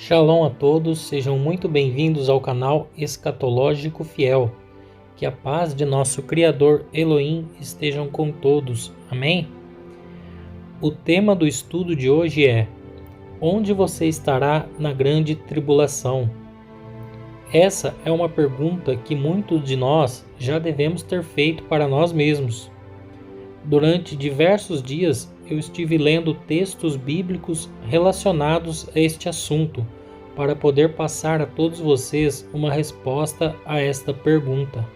Shalom a todos, sejam muito bem-vindos ao canal Escatológico Fiel. Que a paz de nosso Criador Elohim estejam com todos. Amém? O tema do estudo de hoje é: onde você estará na grande tribulação? Essa é uma pergunta que muitos de nós já devemos ter feito para nós mesmos. Durante diversos dias eu estive lendo textos bíblicos relacionados a este assunto para poder passar a todos vocês uma resposta a esta pergunta.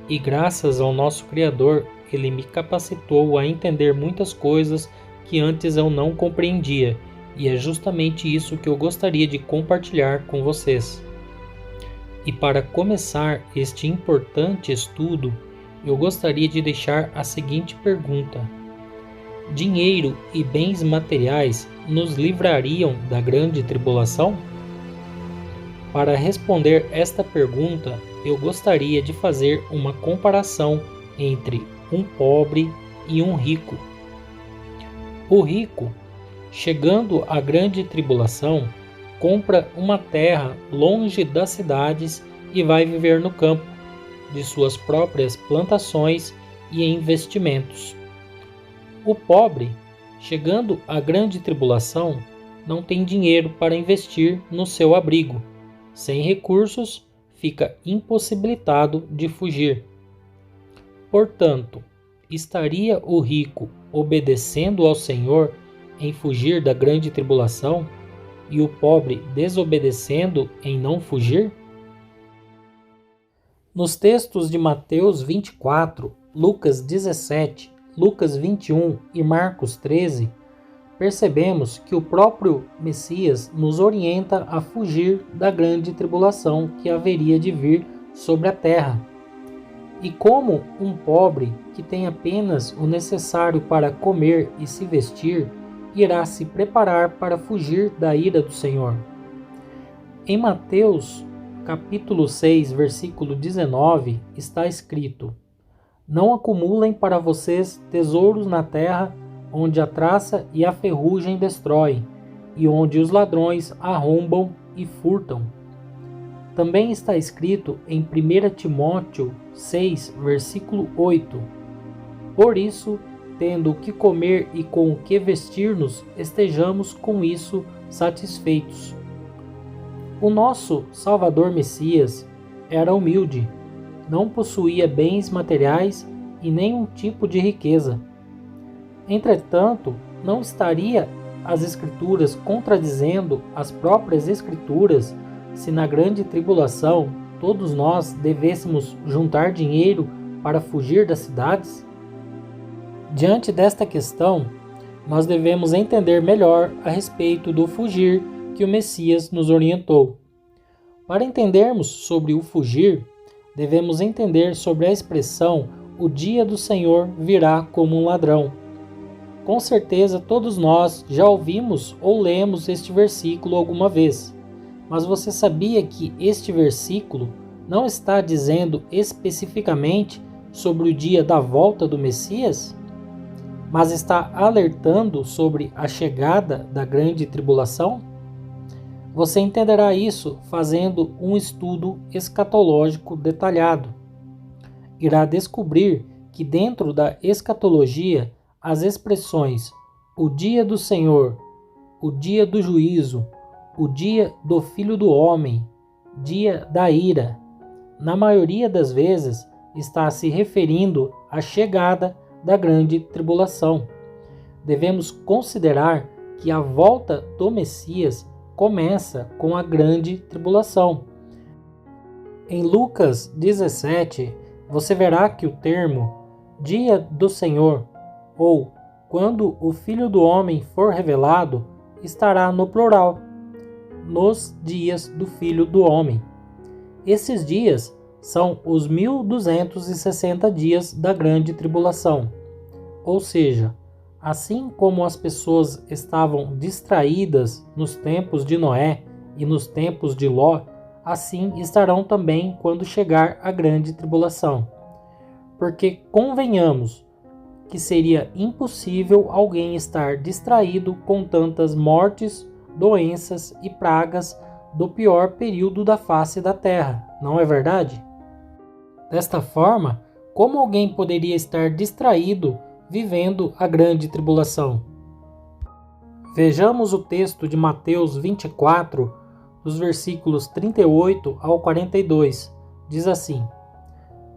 E graças ao nosso Criador, Ele me capacitou a entender muitas coisas que antes eu não compreendia, e é justamente isso que eu gostaria de compartilhar com vocês. E para começar este importante estudo, eu gostaria de deixar a seguinte pergunta: dinheiro e bens materiais nos livrariam da grande tribulação? Para responder esta pergunta, eu gostaria de fazer uma comparação entre um pobre e um rico. O rico, chegando à grande tribulação, compra uma terra longe das cidades e vai viver no campo, de suas próprias plantações e investimentos. O pobre, chegando à grande tribulação, não tem dinheiro para investir no seu abrigo. Sem recursos, fica impossibilitado de fugir. Portanto, estaria o rico obedecendo ao Senhor em fugir da grande tribulação e o pobre desobedecendo em não fugir? Nos textos de Mateus 24, Lucas 17, Lucas 21 e Marcos 13, percebemos que o próprio Messias nos orienta a fugir da grande tribulação que haveria de vir sobre a terra. E como um pobre que tem apenas o necessário para comer e se vestir, irá se preparar para fugir da ira do Senhor. Em Mateus capítulo 6, versículo 19, está escrito: não acumulem para vocês tesouros na terra, onde a traça e a ferrugem destroem, e onde os ladrões arrombam e furtam. Também está escrito em 1 Timóteo 6, versículo 8: por isso, tendo o que comer e com o que vestir-nos, estejamos com isso satisfeitos. O nosso Salvador Messias era humilde, não possuía bens materiais e nenhum tipo de riqueza. Entretanto, não estaria as Escrituras contradizendo as próprias Escrituras se na grande tribulação todos nós devêssemos juntar dinheiro para fugir das cidades? Diante desta questão, nós devemos entender melhor a respeito do fugir que o Messias nos orientou. Para entendermos sobre o fugir, devemos entender sobre a expressão "o dia do Senhor virá como um ladrão". Com certeza todos nós já ouvimos ou lemos este versículo alguma vez, mas você sabia que este versículo não está dizendo especificamente sobre o dia da volta do Messias, mas está alertando sobre a chegada da grande tribulação? Você entenderá isso fazendo um estudo escatológico detalhado. Irá descobrir que dentro da escatologia, as expressões "o dia do Senhor", "o dia do juízo", "o dia do Filho do Homem", "dia da ira", na maioria das vezes está se referindo à chegada da grande tribulação. Devemos considerar que a volta do Messias começa com a grande tribulação. Em Lucas 17, você verá que o termo "dia do Senhor" ou "quando o Filho do Homem for revelado" estará no plural, nos dias do Filho do Homem. Esses dias são os 1260 dias da grande tribulação. Ou seja, assim como as pessoas estavam distraídas nos tempos de Noé e nos tempos de Ló, assim estarão também quando chegar a grande tribulação. Porque convenhamos que seria impossível alguém estar distraído com tantas mortes doenças e pragas do pior período da face da terra, não é verdade? Desta forma, como alguém poderia estar distraído vivendo a grande tribulação? Vejamos o texto de Mateus 24, dos versículos 38 ao 42. Diz assim: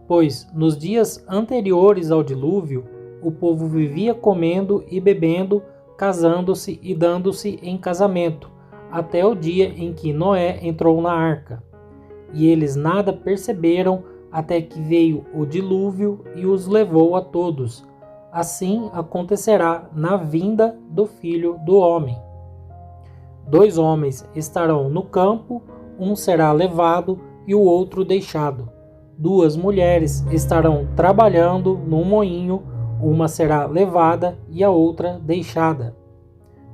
Pois nos dias anteriores ao dilúvio, o povo vivia comendo e bebendo, casando-se e dando-se em casamento, até o dia em que Noé entrou na arca. E eles nada perceberam até que veio o dilúvio e os levou a todos. Assim acontecerá na vinda do Filho do Homem. 2 homens estarão no campo, um será levado e o outro deixado. 2 mulheres estarão trabalhando num moinho, uma será levada e a outra deixada.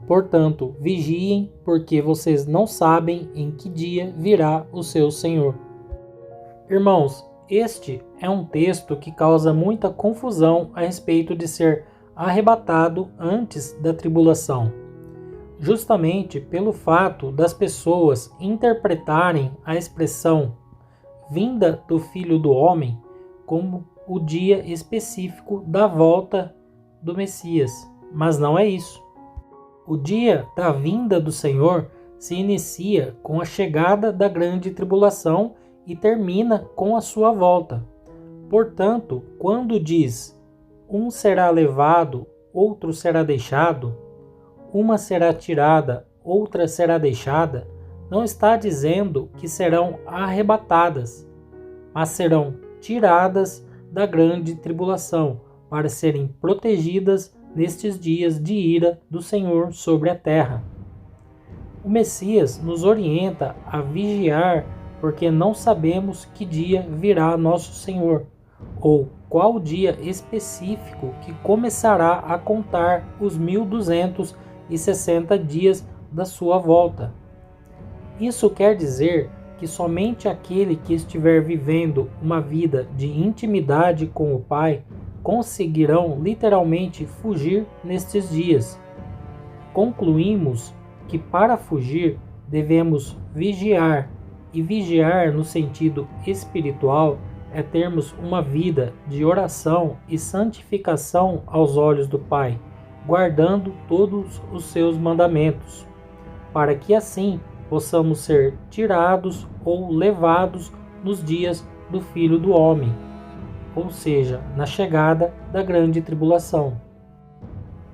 Portanto, vigiem, porque vocês não sabem em que dia virá o seu Senhor. Irmãos, este é um texto que causa muita confusão a respeito de ser arrebatado antes da tribulação, justamente pelo fato das pessoas interpretarem a expressão vinda do Filho do Homem como o dia específico da volta do Messias, mas não é isso. O dia da vinda do Senhor se inicia com a chegada da grande tribulação e termina com a sua volta. Portanto, quando diz um será levado, outro será deixado, uma será tirada, outra será deixada, não está dizendo que serão arrebatadas, mas serão tiradas da grande tribulação para serem protegidas nestes dias de ira do Senhor sobre a terra. O Messias nos orienta a vigiar, porque não sabemos que dia virá nosso Senhor, ou qual dia específico que começará a contar os 1260 dias da sua volta. Isso quer dizer que somente aquele que estiver vivendo uma vida de intimidade com o Pai conseguirão literalmente fugir nestes dias. Concluímos que para fugir devemos vigiar, e vigiar no sentido espiritual é termos uma vida de oração e santificação aos olhos do Pai, guardando todos os seus mandamentos, para que assim possamos ser tirados ou levados nos dias do Filho do Homem, ou seja, na chegada da grande tribulação.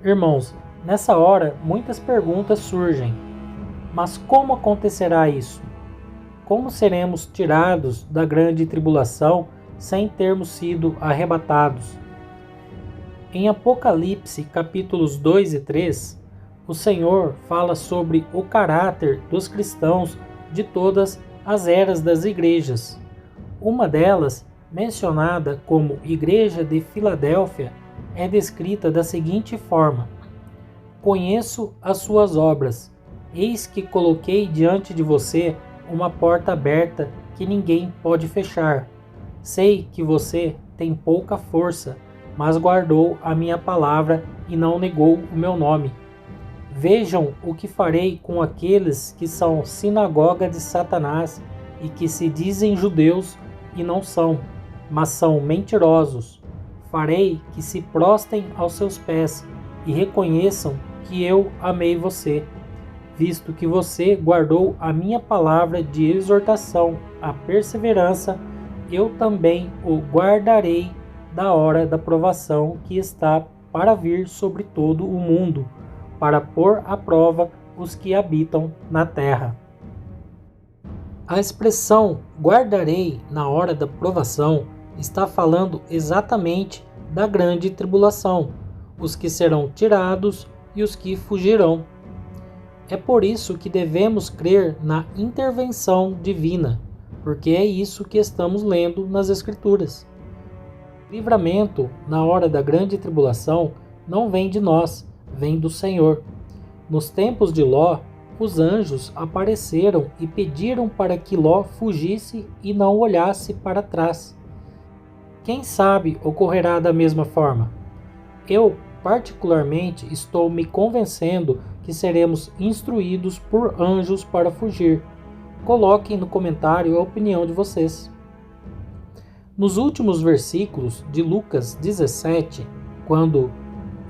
Irmãos, nessa hora muitas perguntas surgem. Mas como acontecerá isso? Como seremos tirados da grande tribulação sem termos sido arrebatados? Em Apocalipse, capítulos 2 e 3, o Senhor fala sobre o caráter dos cristãos de todas as eras das igrejas. Uma delas, mencionada como Igreja de Filadélfia, é descrita da seguinte forma: Conheço as suas obras. Eis que coloquei diante de você uma porta aberta que ninguém pode fechar. Sei que você tem pouca força, mas guardou a minha palavra e não negou o meu nome. Vejam o que farei com aqueles que são sinagoga de Satanás e que se dizem judeus e não são, mas são mentirosos. Farei que se prostem aos seus pés e reconheçam que eu amei você, visto que você guardou a minha palavra de exortação à perseverança, eu também o guardarei da hora da provação que está para vir sobre todo o mundo, para pôr à prova os que habitam na terra. A expressão guardarei na hora da provação está falando exatamente da grande tribulação, os que serão tirados e os que fugirão. É por isso que devemos crer na intervenção divina, porque é isso que estamos lendo nas Escrituras. O livramento na hora da grande tribulação não vem de nós, vem do Senhor. Nos tempos de Ló, os anjos apareceram e pediram para que Ló fugisse e não olhasse para trás. Quem sabe ocorrerá da mesma forma? Eu, particularmente, estou me convencendo que seremos instruídos por anjos para fugir? Coloquem no comentário a opinião de vocês. Nos últimos versículos de Lucas 17, quando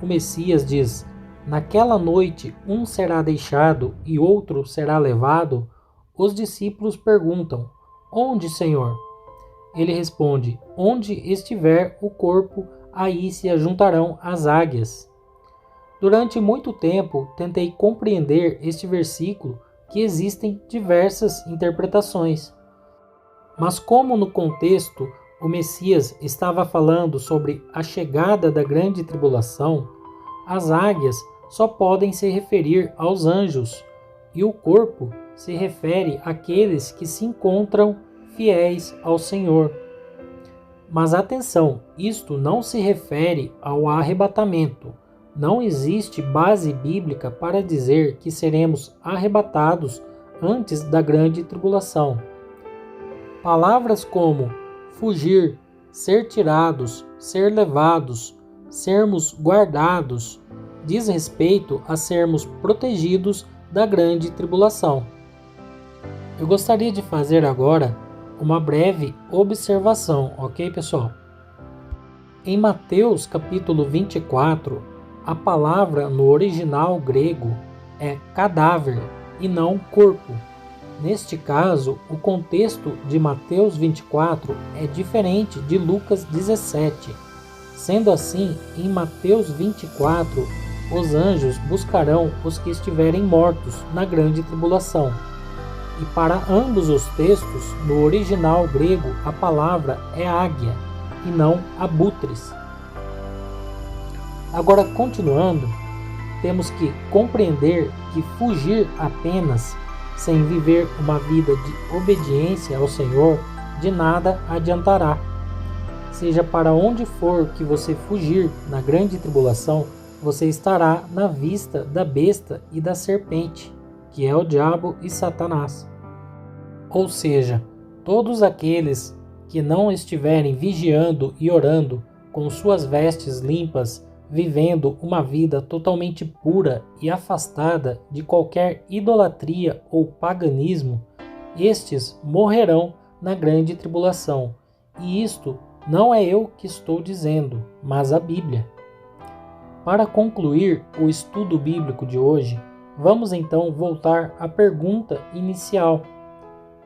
o Messias diz: "Naquela noite um será deixado e outro será levado", os discípulos perguntam: "Onde, Senhor?" Ele responde: "Onde estiver o corpo, aí se ajuntarão as águias." Durante muito tempo tentei compreender este versículo, que existem diversas interpretações. Mas como no contexto o Messias estava falando sobre a chegada da grande tribulação, as águias só podem se referir aos anjos, e o corpo se refere àqueles que se encontram fiéis ao Senhor. Mas atenção, isto não se refere ao arrebatamento. Não existe base bíblica para dizer que seremos arrebatados antes da grande tribulação. Palavras como fugir, ser tirados, ser levados, sermos guardados, diz respeito a sermos protegidos da grande tribulação. Eu gostaria de fazer agora uma breve observação, ok, pessoal? Em Mateus capítulo 24, a palavra no original grego é cadáver e não corpo. Neste caso, o contexto de Mateus 24 é diferente de Lucas 17. Sendo assim, em Mateus 24, os anjos buscarão os que estiverem mortos na grande tribulação. E para ambos os textos, no original grego, a palavra é águia e não abutres. Agora, continuando, temos que compreender que fugir apenas sem viver uma vida de obediência ao Senhor de nada adiantará. Seja para onde for que você fugir na grande tribulação, você estará na vista da besta e da serpente, que é o diabo e Satanás. Ou seja, todos aqueles que não estiverem vigiando e orando com suas vestes limpas, vivendo uma vida totalmente pura e afastada de qualquer idolatria ou paganismo, estes morrerão na grande tribulação. E isto não é eu que estou dizendo, mas a Bíblia. Para concluir o estudo bíblico de hoje, vamos então voltar à pergunta inicial: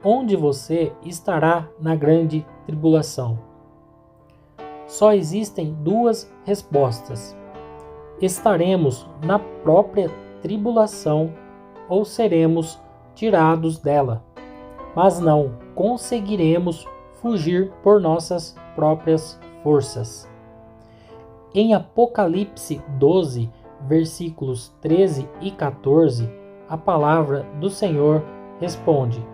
onde você estará na grande tribulação? Só existem duas respostas: estaremos na própria tribulação ou seremos tirados dela, mas não conseguiremos fugir por nossas próprias forças. Em Apocalipse 12, versículos 13 e 14, a palavra do Senhor responde: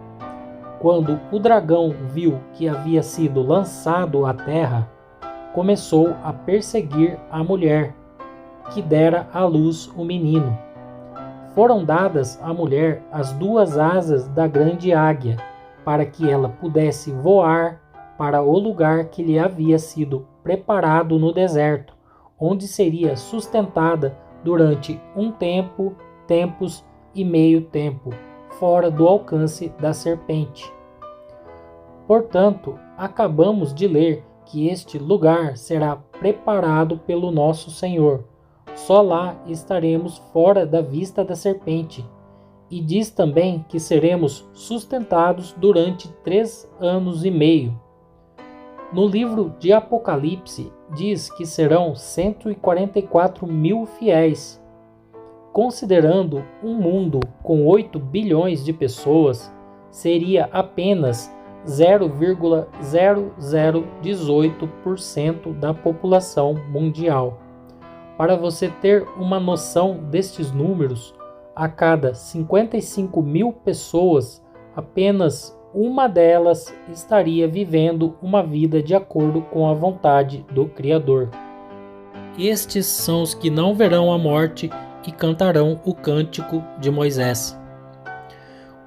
"Quando o dragão viu que havia sido lançado à terra, começou a perseguir a mulher, que dera à luz o menino. Foram dadas à mulher as duas asas da grande águia, para que ela pudesse voar para o lugar que lhe havia sido preparado no deserto, onde seria sustentada durante um tempo, tempos e meio tempo, fora do alcance da serpente." Portanto, acabamos de ler que este lugar será preparado pelo nosso Senhor. Só lá estaremos fora da vista da serpente. E diz também que seremos sustentados durante 3 anos e meio. No livro de Apocalipse, diz que serão 144 mil fiéis. Considerando um mundo com 8 bilhões de pessoas, seria apenas 0,0018% da população mundial. Para você ter uma noção destes números, a cada 55 mil pessoas, apenas uma delas estaria vivendo uma vida de acordo com a vontade do Criador. Estes são os que não verão a morte e cantarão o cântico de Moisés.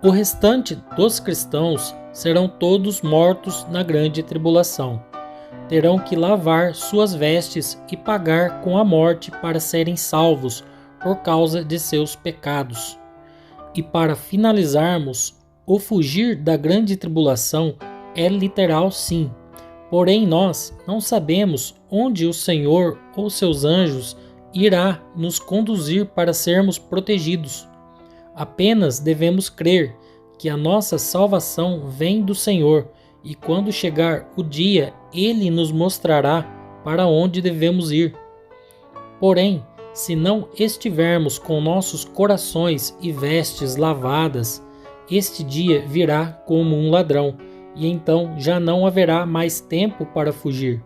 O restante dos cristãos serão todos mortos na grande tribulação. Terão que lavar suas vestes e pagar com a morte para serem salvos, por causa de seus pecados. E para finalizarmos, o fugir da grande tribulação é literal sim, porém nós não sabemos onde o Senhor ou seus anjos irá nos conduzir para sermos protegidos. Apenas devemos crer que a nossa salvação vem do Senhor e quando chegar o dia, Ele nos mostrará para onde devemos ir. Porém, se não estivermos com nossos corações e vestes lavadas, este dia virá como um ladrão, e então já não haverá mais tempo para fugir.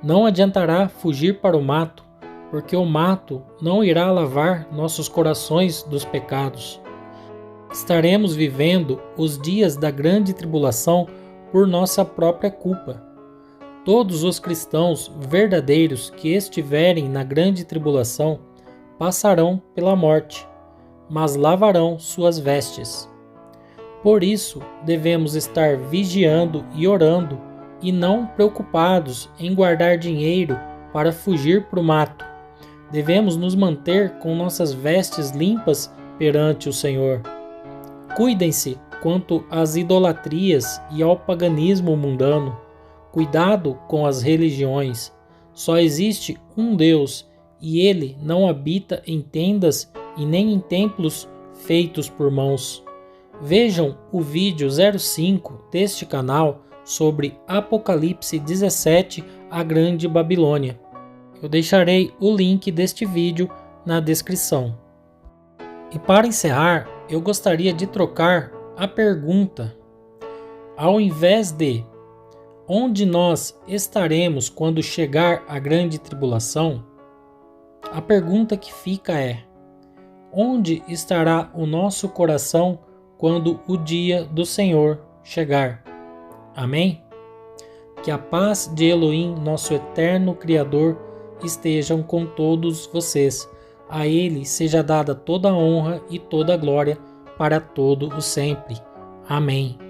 Não adiantará fugir para o mato, porque o mato não irá lavar nossos corações dos pecados. Estaremos vivendo os dias da grande tribulação por nossa própria culpa. Todos os cristãos verdadeiros que estiverem na grande tribulação passarão pela morte, mas lavarão suas vestes. Por isso, devemos estar vigiando e orando e não preocupados em guardar dinheiro para fugir para o mato. Devemos nos manter com nossas vestes limpas perante o Senhor. Cuidem-se quanto às idolatrias e ao paganismo mundano. Cuidado com as religiões. Só existe um Deus e Ele não habita em tendas e nem em templos feitos por mãos. Vejam o vídeo 05 deste canal sobre Apocalipse 17, a Grande Babilônia. Eu deixarei o link deste vídeo na descrição. E para encerrar, eu gostaria de trocar a pergunta. Ao invés de onde nós estaremos quando chegar a grande tribulação, a pergunta que fica é: onde estará o nosso coração quando o dia do Senhor chegar? Amém? Que a paz de Elohim, nosso eterno Criador, estejam com todos vocês. A Ele seja dada toda a honra e toda a glória para todo o sempre. Amém.